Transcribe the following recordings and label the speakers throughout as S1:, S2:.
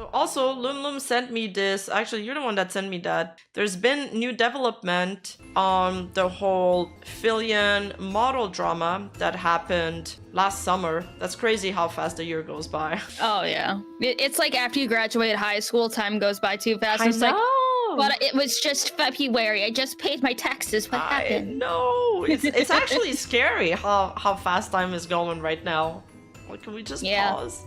S1: So also, Lum sent me this. Actually, you're the one that sent me that. There's been new development on the whole Filian model drama that happened last summer. That's crazy how fast the year goes by.
S2: Oh yeah, it's like after you graduate high school, time goes by too fast.
S1: I
S2: It's
S1: know.
S2: Like, but it was just February. I just paid my taxes. What happened?
S1: No, it's actually scary how fast time is going right now. Like, can we just pause?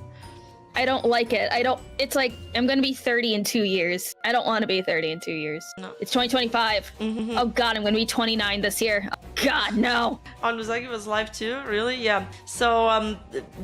S2: I don't like it. It's like, I'm gonna be 30 in 2 years. I don't want to be 30 in 2 years.
S1: No.
S2: It's 2025.
S1: Mm-hmm.
S2: Oh god, I'm gonna be 29 this year. Oh, god, no.
S1: Nozaki was live too? Really? Yeah. So,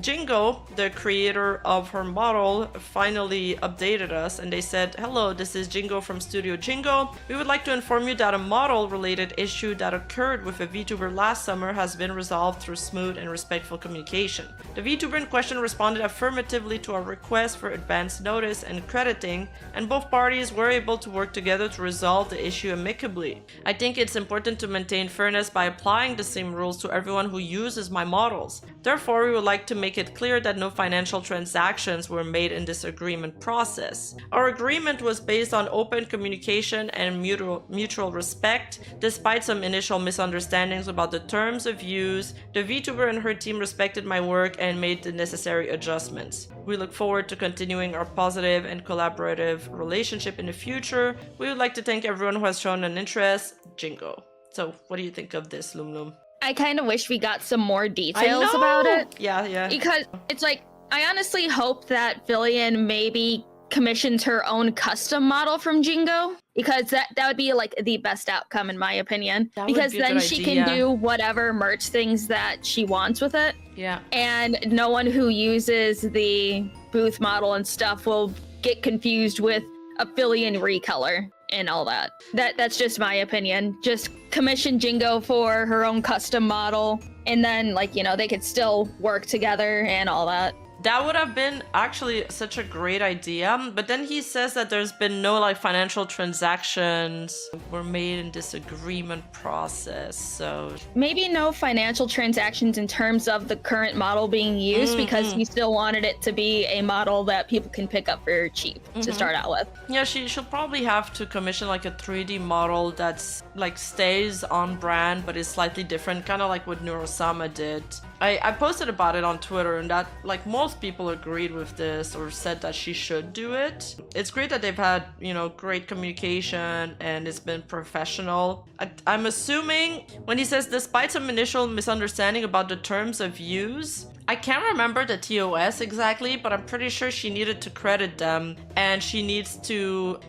S1: Jingo, the creator of her model, finally updated us and they said, "Hello, this is Jingo from Studio Jingo. We would like to inform you that a model-related issue that occurred with a VTuber last summer has been resolved through smooth and respectful communication. The VTuber in question responded affirmatively to our request for advance notice and crediting, and both parties were able to work together to resolve the issue amicably. I think it's important to maintain fairness by applying the same rules to everyone who uses my models. Therefore, we would like to make it clear that no financial transactions were made in this agreement process. Our agreement was based on open communication and mutual respect. Despite some initial misunderstandings about the terms of use, the VTuber and her team respected my work and made the necessary adjustments. We look forward to continuing our positive and collaborative relationship in the future. We would like to thank everyone who has shown an interest. Jingo." So, what do you think of this, Lum?
S2: I kind of wish we got some more details about it.
S1: Yeah.
S2: Because it's like, I honestly hope that Filian maybe commissions her own custom model from Jingo, because that would be like the best outcome in my opinion. Because then she can do whatever merch things that she wants with it.
S1: Yeah.
S2: And no one who uses the booth model and stuff will get confused with a Filian recolor and all that. That's just my opinion. Just commission Jingo for her own custom model, and then, like, you know, they could still work together and all that.
S1: That would have been actually such a great idea, but then he says that there's been no like financial transactions were made in this agreement process, so
S2: maybe no financial transactions in terms of the current model being used, because he still wanted it to be a model that people can pick up for cheap to start out with.
S1: Yeah, she'll probably have to commission like a 3D model that's like stays on brand but is slightly different, kind of like what Neurosama did. I posted about it on Twitter, and that like most people agreed with this or said that she should do it. It's great that they've had, you know, great communication and it's been professional. I'm assuming when he says despite some initial misunderstanding about the terms of use, I can't remember the TOS exactly, but I'm pretty sure she needed to credit them, and she needs to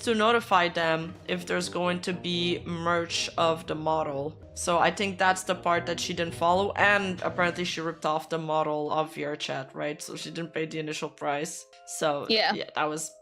S1: notify them if there's going to be merch of the model. So I think that's the part that she didn't follow, and apparently she ripped off the model of VRChat, right? So she didn't pay the initial price. So yeah,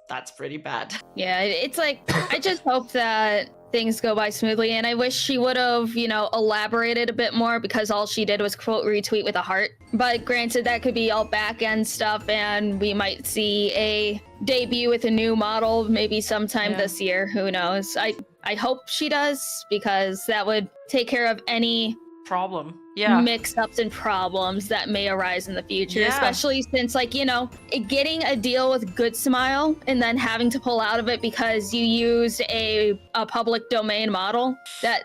S1: that's pretty bad.
S2: Yeah, it's like, I just hope that things go by smoothly, and I wish she would have, you know, elaborated a bit more, because all she did was quote retweet with a heart. But granted, that could be all back end stuff, and we might see a debut with a new model maybe sometime this year. Who knows? I hope she does, because that would take care of any
S1: problem.
S2: Mix-ups and problems that may arise in the future, especially since, like, you know, getting a deal with Good Smile and then having to pull out of it because you used a public domain model, that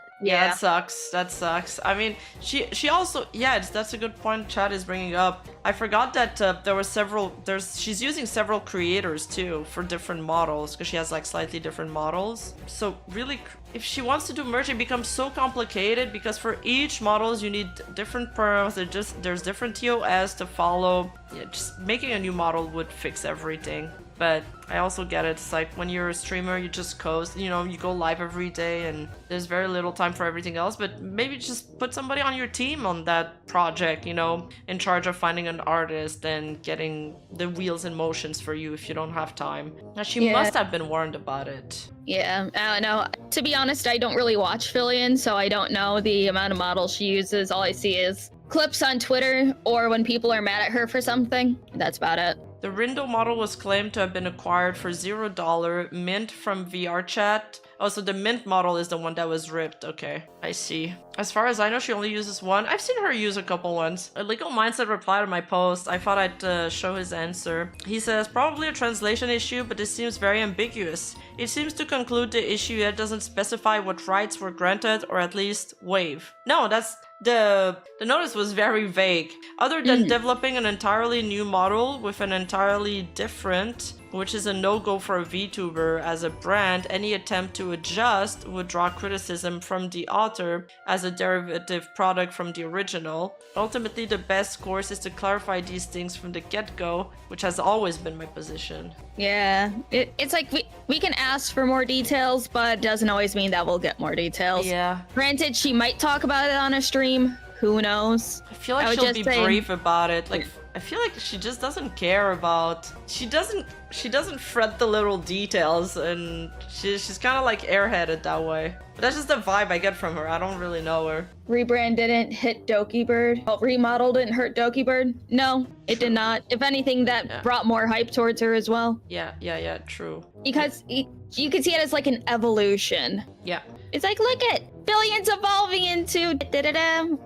S2: sucks. I mean, she also, that's a good point Chad is bringing up. I forgot that there were she's using several creators too for different models, because she has like slightly different models. So really, if she wants to do merch, it becomes so complicated, because for each models you need different perms, there's different TOS to follow. Yeah, just making a new model would fix everything. But I also get it. It's like when you're a streamer, you just coast, you know, you go live every day and there's very little time for everything else. But maybe just put somebody on your team on that project, you know, in charge of finding an artist and getting the wheels in motions for you if you don't have time. Now, she must have been warned about it. Yeah, I don't know. To be honest, I don't really watch Filian, so I don't know the amount of models she uses. All I see is clips on Twitter or when people are mad at her for something. That's about it.
S1: The Rindo model was claimed to have been acquired for $0, mint from VRChat. Oh, so the mint model is the one that was ripped. Okay, I see. As far as I know, she only uses one. I've seen her use a couple ones. A Legal Mindset replied to my post. I thought I'd show his answer. He says, probably a translation issue, but this seems very ambiguous. It seems to conclude the issue yet doesn't specify what rights were granted or at least waive. No, that's... The notice was very vague. Other than developing an entirely new model with an entirely different, which is a no-go for a VTuber as a brand, any attempt to adjust would draw criticism from the author as a derivative product from the original. Ultimately, the best course is to clarify these things from the get-go, which has always been my position.
S2: Yeah, it's like we can ask for more details, but it doesn't always mean that we'll get more details.
S1: Yeah.
S2: Granted, she might talk about it on a stream. Who knows?
S1: I feel like she'll be brief about it. Like, I feel like she just doesn't care about... She doesn't fret the little details, and she's kind of like airheaded that way. But that's just the vibe I get from her. I don't really know her.
S2: Rebrand didn't hit Doki Bird. Well, remodel didn't hurt Doki Bird. No, it did not. If anything, that brought more hype towards her as well.
S1: Yeah, true.
S2: Because you can see it as like an evolution.
S1: Yeah.
S2: It's like, look at Filian's evolving into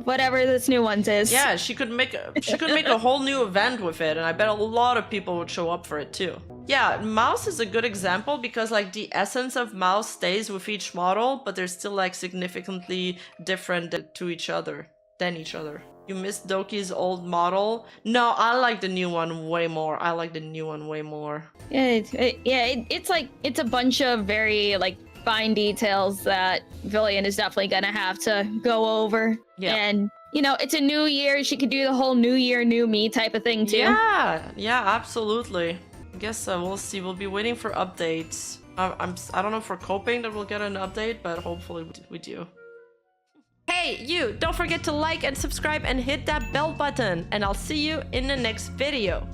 S2: whatever this new one is.
S1: Yeah, she could make a whole new event with it, and I bet a lot of people would show up for it too. Yeah, Mouse is a good example because like the essence of Mouse stays with each model, but they're still like significantly different to each other than each other. You missed Doki's old model? No, I like the new one way more. I like the new one way more.
S2: Yeah, it's like it's a bunch of very like fine details that Filian is definitely gonna have to go over.
S1: Yeah. And
S2: you know, it's a new year. She could do the whole new year, new me type of thing too.
S1: Yeah, absolutely. I guess we'll see. We'll be waiting for updates. I don't know if we're coping that we'll get an update, but hopefully we do. Hey, you! Don't forget to like and subscribe and hit that bell button, and I'll see you in the next video.